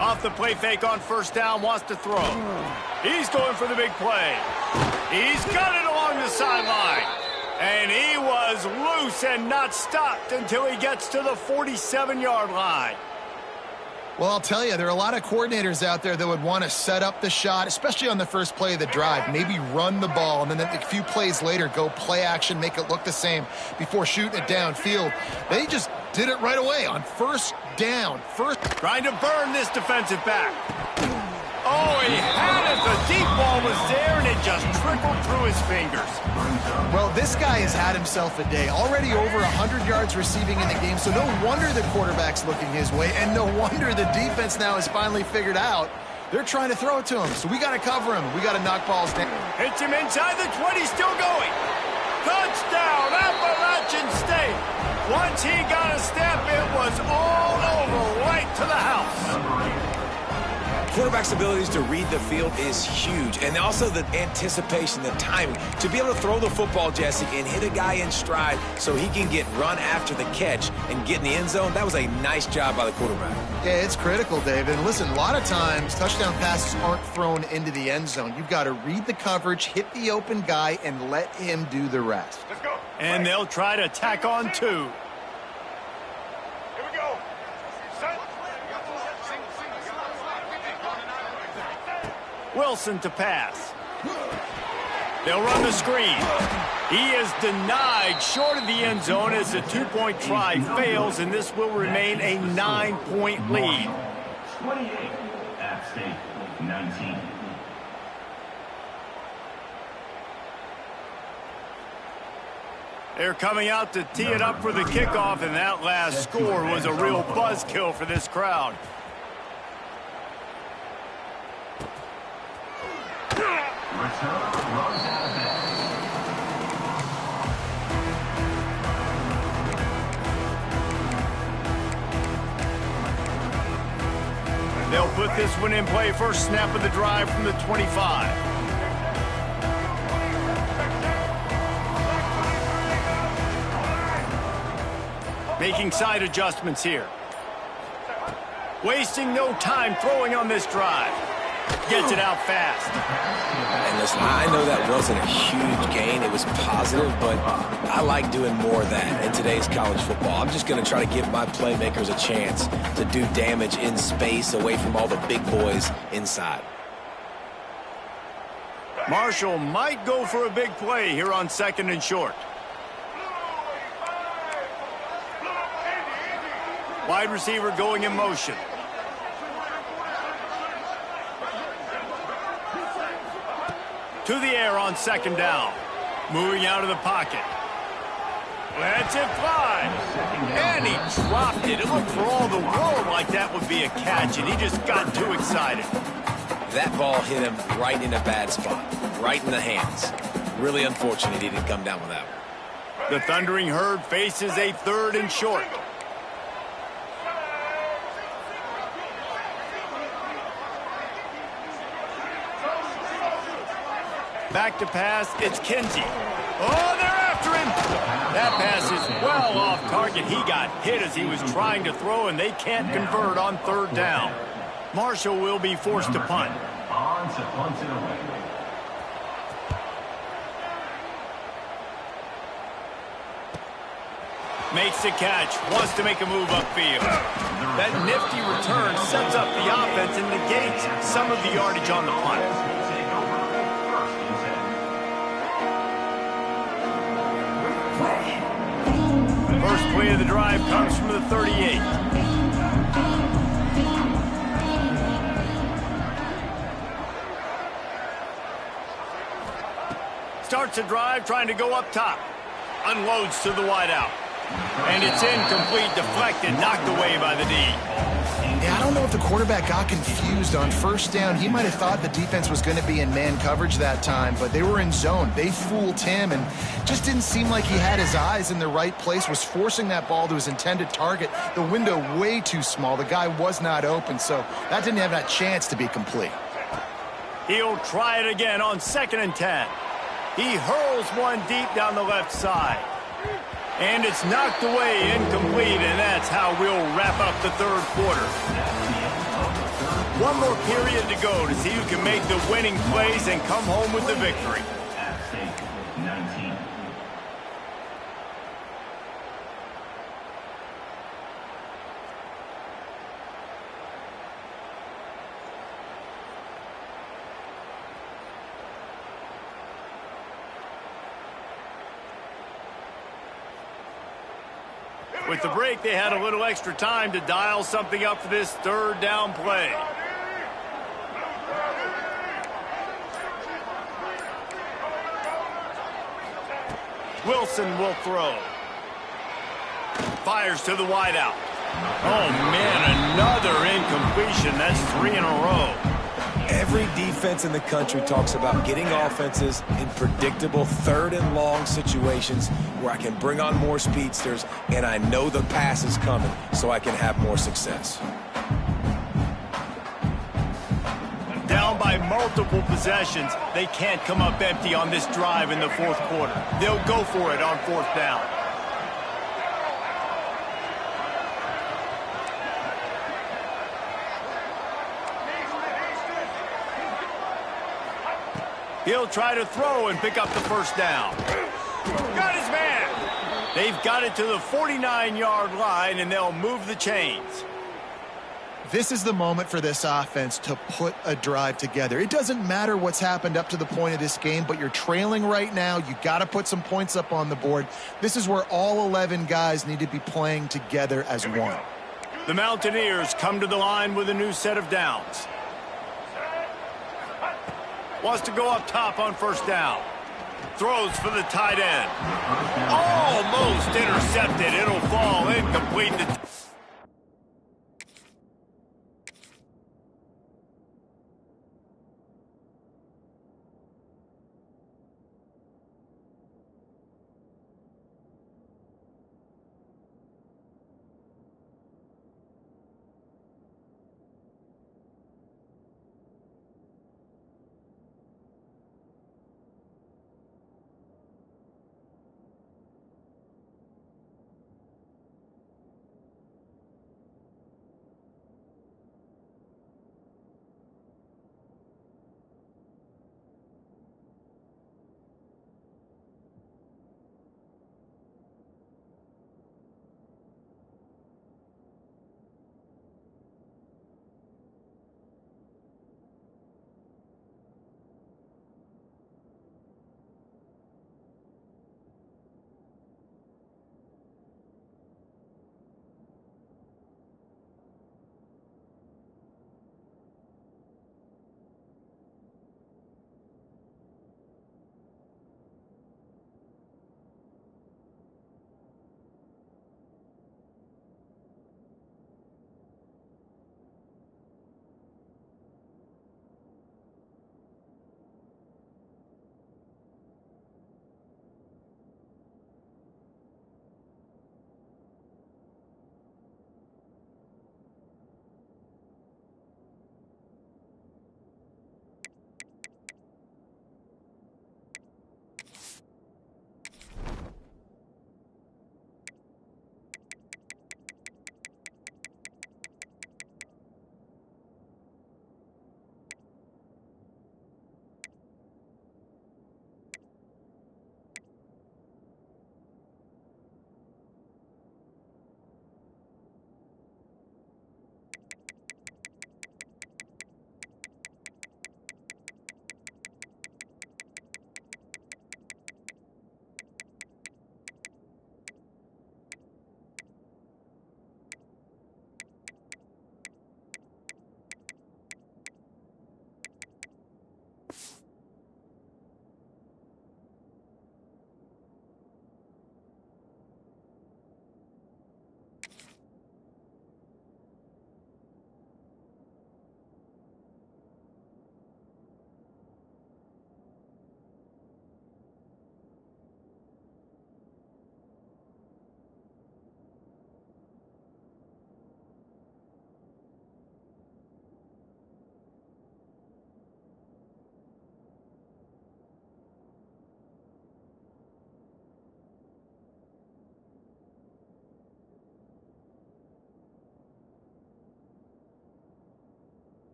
Off the play fake on first down, wants to throw. He's going for the big play. He's got it along the sideline. And he was loose and not stopped until he gets to the 47-yard line. Well, I'll tell you, there are a lot of coordinators out there that would want to set up the shot, especially on the first play of the drive, maybe run the ball, and then a few plays later go play action, make it look the same before shooting it downfield. They just did it right away on first down. Trying to burn this defensive back. Oh, he had it. The deep ball was there, and it just trickled through his fingers. Well, this guy has had himself a day. Already over 100 yards receiving in the game, so no wonder the quarterback's looking his way, and no wonder the defense now has finally figured out they're trying to throw it to him. So we got to cover him. We got to knock balls down. Hits him inside the 20, still going. Touchdown, Appalachian State. Once he got a step, it was all over, right to the house. quarterback's abilities to read the field is huge. And also the anticipation, the timing. To be able to throw the football, Jesse, and hit a guy in stride so he can get run after the catch and get in the end zone, that was a nice job by the quarterback. Yeah, it's critical, David. And listen, a lot of times touchdown passes aren't thrown into the end zone. You've got to read the coverage, hit the open guy, and let him do the rest. Let's go. And they'll try to tack on 2. Here we go. Set. Wilson to pass. They'll run the screen. He is denied short of the end zone as the 2-point try fails, and this will remain a 9-point lead. 28, App State 19. They're coming out to tee it up for the kickoff, and that last score was a real buzzkill for this crowd. They'll put this one in play. First snap of the drive from the 25. Making side adjustments here. Wasting no time throwing on this drive. Gets it out fast. And listen, I know that wasn't a huge gain. It was positive, but I like doing more of that in today's college football. I'm just going to try to give my playmakers a chance to do damage in space away from all the big boys inside. Marshall might go for a big play here on 2nd and short. Wide receiver going in motion. To the air on 2nd down. Moving out of the pocket. Lets it fly. And he dropped it. It looked for all the world like that would be a catch, and he just got too excited. That ball hit him right in a bad spot. Right in the hands. Really unfortunate he didn't come down with that one. The Thundering Herd faces a 3rd and short. Back to pass, it's Kinsey. Oh, they're after him. That pass is well off target. He got hit as he was trying to throw, and they can't convert on 3rd down. Marshall will be forced to punt. On to punt it away. Makes the catch, wants to make a move upfield. That nifty return sets up the offense and negates some of the yardage on the punt. First play of the drive comes from the 38. Starts a drive trying to go up top. Unloads to the wideout. And it's incomplete, deflected, knocked away by the D. Yeah, I don't know if the quarterback got confused on 1st down. He might have thought the defense was going to be in man coverage that time, but they were in zone. They fooled him and just didn't seem like he had his eyes in the right place, was forcing that ball to his intended target. The window way too small. The guy was not open, so that didn't have that chance to be complete. He'll try it again on 2nd and 10. He hurls one deep down the left side. And it's knocked away, incomplete, and that's how we'll wrap up the 3rd quarter. One more period to go to see who can make the winning plays and come home with the victory. App State 19. With the break, they had a little extra time to dial something up for this 3rd down play. Wilson will throw. Fires to the wideout. Oh, man, another incompletion. That's 3 in a row. Every defense in the country talks about getting offenses in predictable 3rd and long situations where I can bring on more speedsters and I know the pass is coming so I can have more success. by multiple possessions. They can't come up empty on this drive in the fourth quarter. They'll go for it on fourth down. He'll try to throw and pick up the first down. Got his man. They've got it to the 49-yard line, and they'll move the chains. This is the moment for this offense to put a drive together. It doesn't matter what's happened up to the point of this game, but you're trailing right now. You got to put some points up on the board. This is where all 11 guys need to be playing together as one. The Mountaineers come to the line with a new set of downs. Wants to go up top on first down. Throws for the tight end. Almost intercepted. It'll fall incomplete.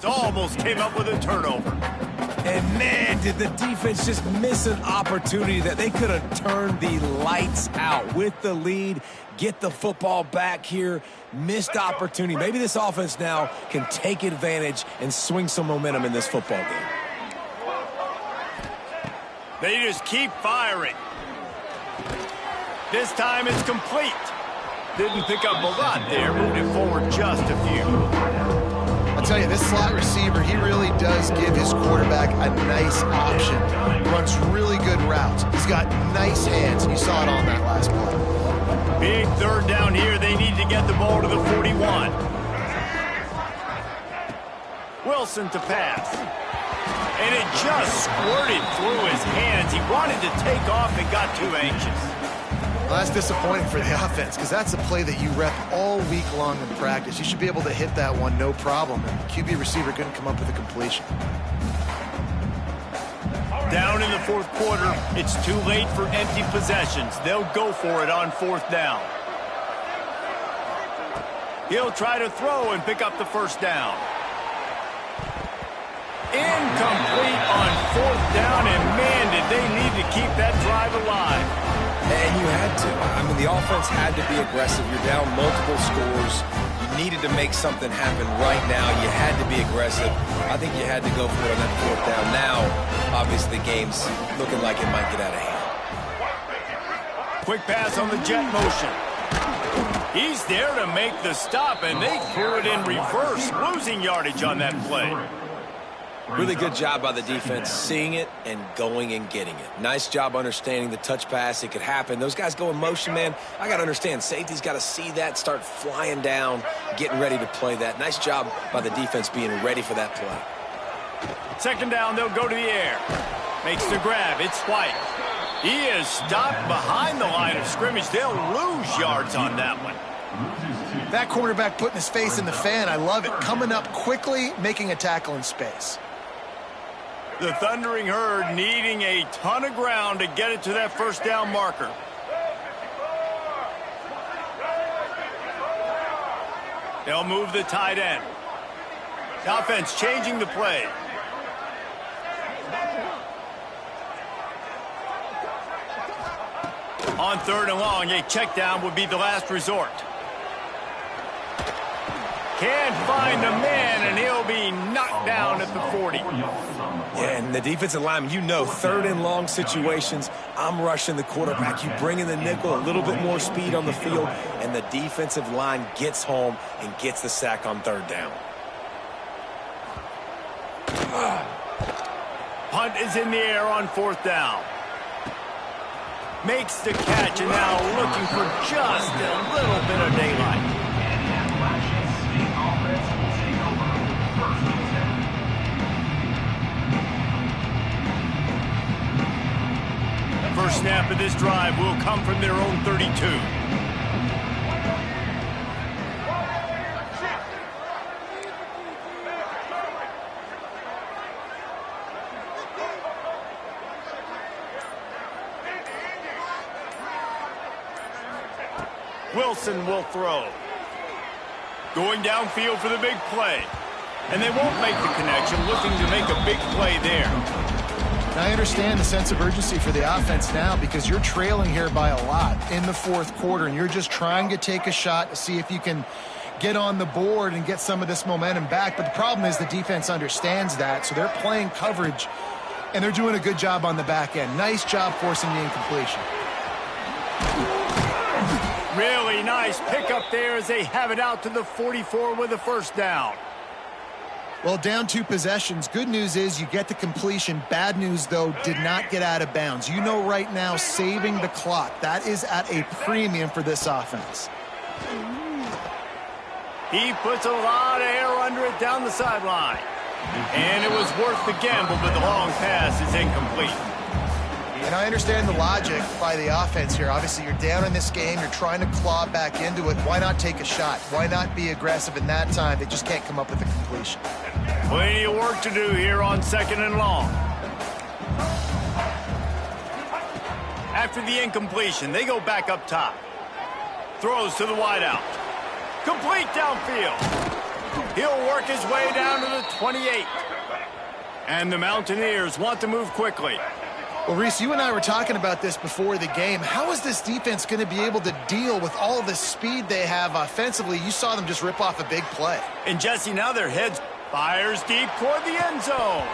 Almost came up with a turnover. And man, did the defense just miss an opportunity that they could have turned the lights out with the lead, get the football back here, missed opportunity. Maybe this offense now can take advantage and swing some momentum in this football game. They just keep firing. This time it's complete. Didn't pick up a lot there, moved it forward just a few. I'll tell you, this slot receiver, he really does give his quarterback a nice option. Runs really good routes. He's got nice hands, and you saw it on that last play. Big third down here. They need to get the ball to the 41. Wilson to pass. And it just squirted through his hands. He wanted to take off and got too anxious. Well, that's disappointing for the offense because that's a play that you rep all week long in practice. You should be able to hit that one no problem. And the QB receiver couldn't come up with a completion. Down in the fourth quarter, it's too late for empty possessions. They'll go for it on fourth down. He'll try to throw and pick up the first down. Incomplete on fourth down, and man, did they need to keep that drive alive. And you had to. I mean, the offense had to be aggressive. You're down multiple scores. You needed to make something happen right now. You had to be aggressive. I think you had to go for it on that fourth down. Now, obviously, the game's looking like it might get out of hand. Quick pass on the jet motion. He's there to make the stop, and they threw it in reverse, losing yardage on that play. Really good job by the defense, seeing it and going and getting it. Nice job understanding the touch pass. It could happen. Those guys go in motion, man. I got to understand, safety's got to see that, start flying down, getting ready to play that. Nice job by the defense being ready for that play. Second down, they'll go to the air. Makes the grab. It's White. He is stopped behind the line of scrimmage. They'll lose yards on that one. That quarterback putting his face in the fan, I love it. Coming up quickly, making a tackle in space. The Thundering Herd needing a ton of ground to get it to that first down marker. They'll move the tight end. The offense changing the play. On third and long, a check down would be the last resort. Can't find a man, and he'll be knocked down at the 40. Yeah, and the defensive lineman, you know, third and long situations, I'm rushing the quarterback. You bring in the nickel, a little bit more speed on the field, and the defensive line gets home and gets the sack on third down. Punt is in the air on fourth down. Makes the catch, and now looking for just a little bit of daylight. First snap of this drive will come from their own 32. Wilson will throw. Going downfield for the big play. And they won't make the connection, looking to make a big play there. I understand the sense of urgency for the offense now because you're trailing here by a lot in the fourth quarter, and you're just trying to take a shot to see if you can get on the board and get some of this momentum back. But the problem is the defense understands that, so they're playing coverage, and they're doing a good job on the back end. Nice job forcing the incompletion. Really nice pickup there as they have it out to the 44 with a first down. Well, down 2 possessions. Good news is you get the completion. Bad news, though, did not get out of bounds. You know right now, saving the clock. That is at a premium for this offense. He puts a lot of air under it down the sideline. And it was worth the gamble, but the long pass is incomplete. And I understand the logic by the offense here. Obviously, you're down in this game. You're trying to claw back into it. Why not take a shot? Why not be aggressive in that time? They just can't come up with a completion. Plenty of work to do here on second and long. After the incompletion, they go back up top. Throws to the wideout. Complete downfield. He'll work his way down to the 28. And the Mountaineers want to move quickly. Well, Reese, you and I were talking about this before the game. How is this defense going to be able to deal with all the speed they have offensively? You saw them just rip off a big play. And Jesse, now their heads fires deep toward the end zone.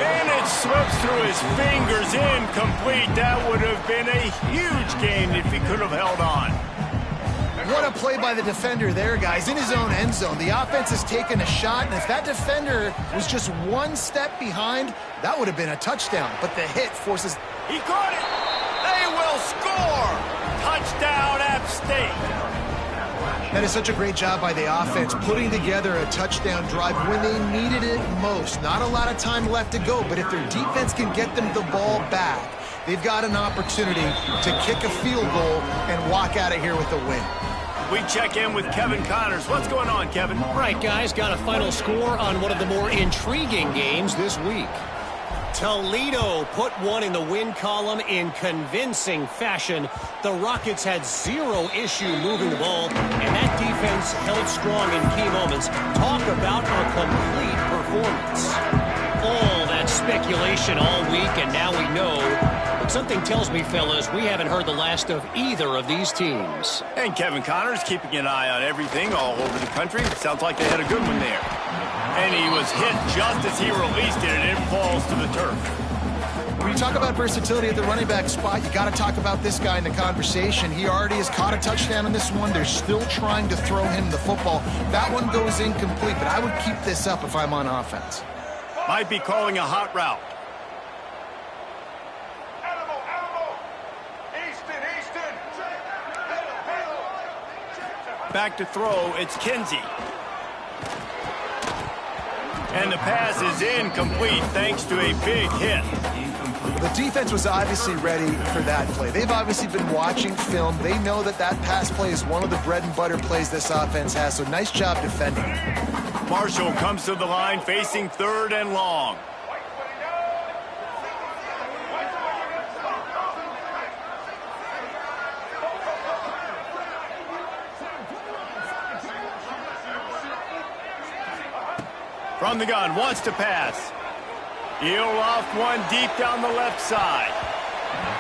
And it slips through his fingers, incomplete. That would have been a huge gain if he could have held on. What a play by the defender there, guys. In his own end zone. The offense has taken a shot, and if that defender was just one step behind, that would have been a touchdown. But the hit forces... He caught it! They will score! Touchdown, App State! That is such a great job by the offense, putting together a touchdown drive when they needed it most. Not a lot of time left to go, but if their defense can get them the ball back, they've got an opportunity to kick a field goal and walk out of here with a win. We check in with Kevin Connors. What's going on, Kevin? Right, guys, got a final score on one of the more intriguing games this week. Toledo put one in the win column in convincing fashion. The Rockets had zero issue moving the ball, and that defense held strong in key moments. Talk about a complete performance. All that speculation all week, and now we know. But something tells me, fellas, we haven't heard the last of either of these teams. And Kevin Connors keeping an eye on everything all over the country. Sounds like they had a good one there. And he was hit just as he released it, and it falls to the turf. When you talk about versatility at the running back spot, you got to talk about this guy in the conversation. He already has caught a touchdown in this one. They're still trying to throw him the football. That one goes incomplete, but I would keep this up if I'm on offense. Might be calling a hot route. Back to throw, it's Kinsey. And the pass is incomplete thanks to a big hit. The defense was obviously ready for that play. They've obviously been watching film. They know that that pass play is one of the bread and butter plays this offense has, so nice job defending. Marshall comes to the line facing 3rd and long. From the gun, wants to pass. He'll off one deep down the left side.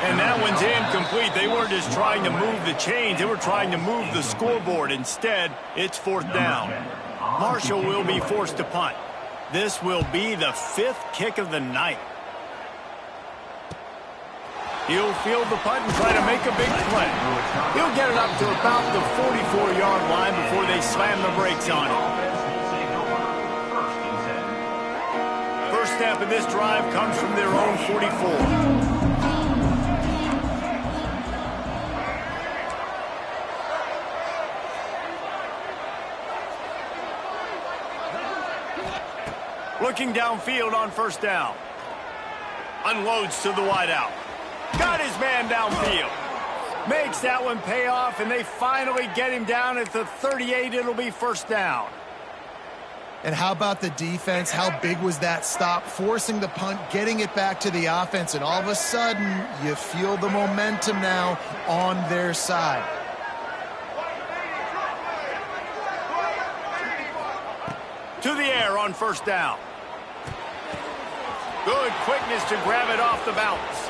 And that one's incomplete. They weren't just trying to move the chains. They were trying to move the scoreboard. Instead, it's 4th down. Marshall will be forced to punt. This will be the 5th kick of the night. He'll field the punt and try to make a big play. He'll get it up to about the 44-yard line before they slam the brakes on it. First step of this drive comes from their own 44. Looking downfield on 1st down. Unloads to the wideout. Got his man downfield. Makes that one pay off, and they finally get him down at the 38. It'll be 1st down. And how about the defense? How big was that stop? Forcing the punt, getting it back to the offense, and all of a sudden, you feel the momentum now on their side. To the air on 1st down. Good quickness to grab it off the bounce.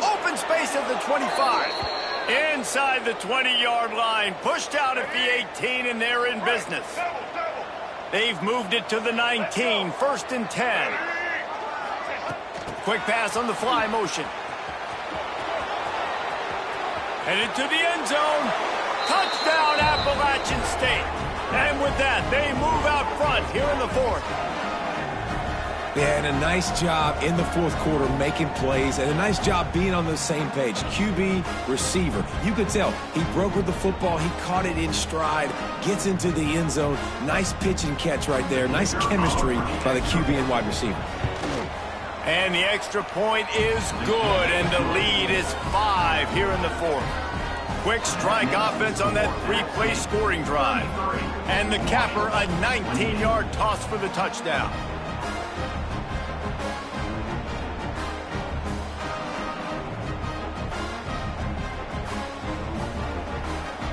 Open space at the 25. Inside the 20-yard line. Pushed out at the 18, and they're in business. They've moved it to the 19, 1st and 10. Quick pass on the fly motion. Headed to the end zone. Touchdown, Appalachian State. And with that, they move out front here in the 4th. They had a nice job in the 4th quarter making plays and a nice job being on the same page. QB, receiver. You could tell he brokered the football. He caught it in stride, gets into the end zone. Nice pitch and catch right there. Nice chemistry by the QB and wide receiver. And the extra point is good, and the lead is 5 here in the 4th. Quick strike offense on that 3-play scoring drive. And the capper, a 19-yard toss for the touchdown.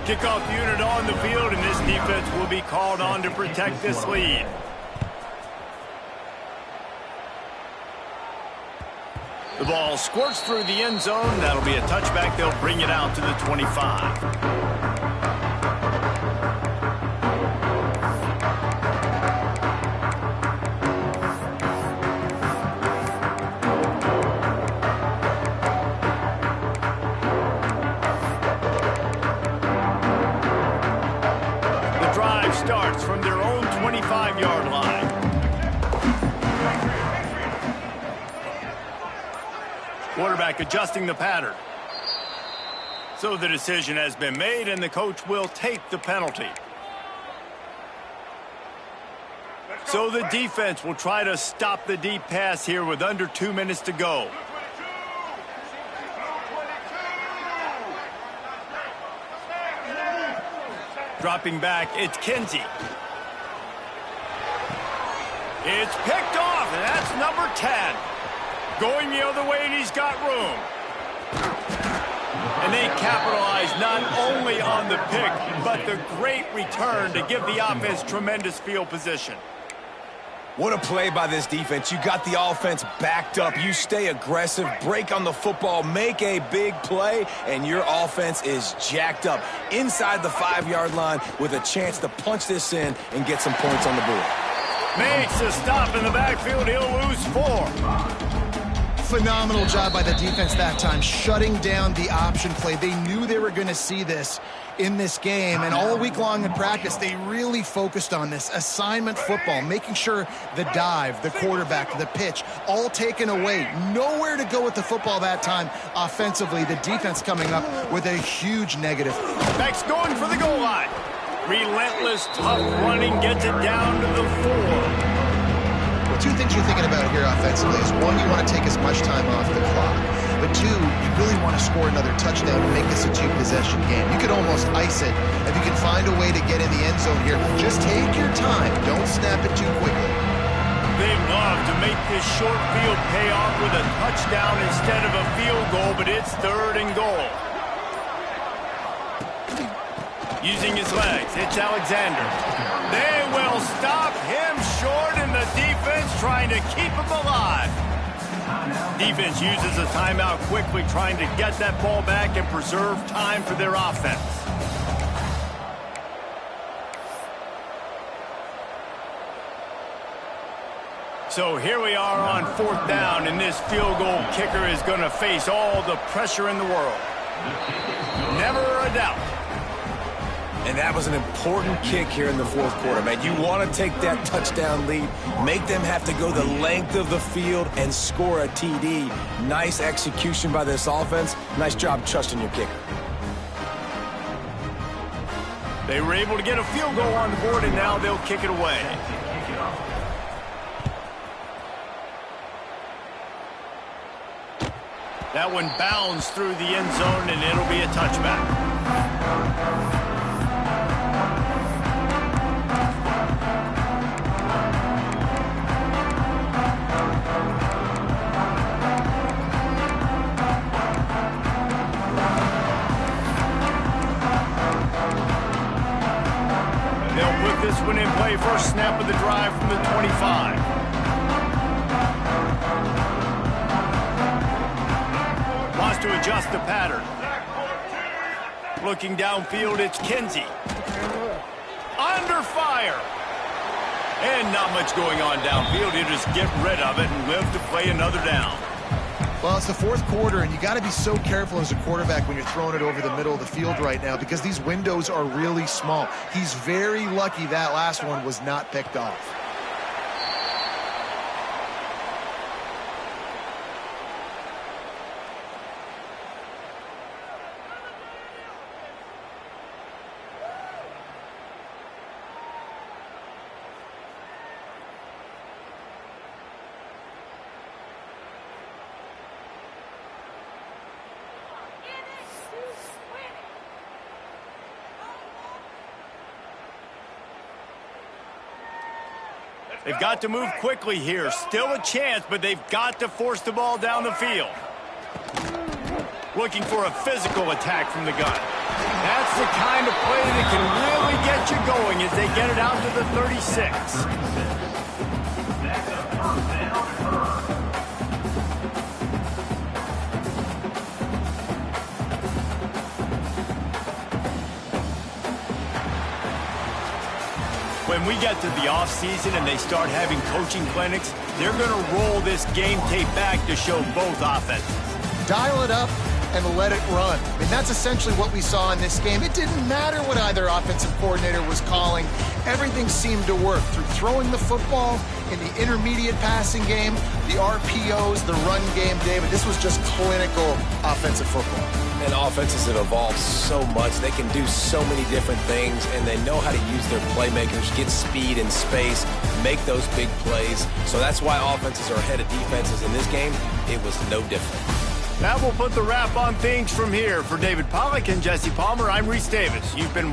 Kickoff unit on the field, and this defense will be called on to protect this lead. The ball squirts through the end zone. That'll be a touchback. They'll bring it out to the 25. Starts from their own 25-yard line. Quarterback adjusting the pattern. So the decision has been made, and the coach will take the penalty. So the defense will try to stop the deep pass here with under 2 minutes to go. Dropping back, it's Kinsey. It's picked off, and that's number 10. Going the other way, and he's got room. And they capitalize not only on the pick, but the great return to give the offense tremendous field position. What a play by this defense. You got the offense backed up. You stay aggressive, break on the football, make a big play, and your offense is jacked up inside the 5-yard line with a chance to punch this in and get some points on the board. Makes a stop in the backfield. He'll lose 4. Phenomenal job by the defense that time, shutting down the option play. They knew they were going to see this in this game, and all week long in practice, they really focused on this assignment football, making sure the dive, the quarterback, the pitch, all taken away. Nowhere to go with the football that time offensively. The defense coming up with a huge negative. Beck's going for the goal line. Relentless, tough running, gets it down to the 4. Well, 2 things you're thinking about here offensively is, 1, you want to take as much time off the clock. But 2, you really want to score another touchdown and make this a 2-possession game. You could almost ice it if you can find a way to get in the end zone here. Just take your time. Don't snap it too quickly. They love to make this short field pay off with a touchdown instead of a field goal, but it's 3rd and goal. Using his legs, it's Alexander. They will stop him short, and the defense trying to keep him alive. Defense uses a timeout quickly, trying to get that ball back and preserve time for their offense. So here we are on 4th down, and this field goal kicker is going to face all the pressure in the world. Never a doubt. And that was an important kick here in the 4th quarter, man. You want to take that touchdown lead, make them have to go the length of the field and score a TD. Nice execution by this offense. Nice job trusting your kicker. They were able to get a field goal on the board, and now they'll kick it away. That one bounds through the end zone, and it'll be a touchback. This one in play, first snap of the drive from the 25. Wants to adjust the pattern. Looking downfield, it's Kinsey. Under fire. And not much going on downfield. He'll just get rid of it and live to play another down. Well, it's the 4th quarter, and you got to be so careful as a quarterback when you're throwing it over the middle of the field right now, because these windows are really small. He's very lucky that last one was not picked off. They've got to move quickly here. Still a chance, but they've got to force the ball down the field. Looking for a physical attack from the gun. That's the kind of play that can really get you going as they get it out to the 36. That's a first down Herd. When we get to the offseason and they start having coaching clinics, they're going to roll this game tape back to show both offenses. Dial it up and let it run. And that's essentially what we saw in this game. It didn't matter what either offensive coordinator was calling. Everything seemed to work through throwing the football in the intermediate passing game, the RPOs, the run game, David. This was just clinical offensive football. And offenses have evolved so much. They can do so many different things, and they know how to use their playmakers, get speed and space, make those big plays. So that's why offenses are ahead of defenses. In this game, it was no different. That will put the wrap on things from here. For David Pollack and Jesse Palmer, I'm Reese Davis. You've been watching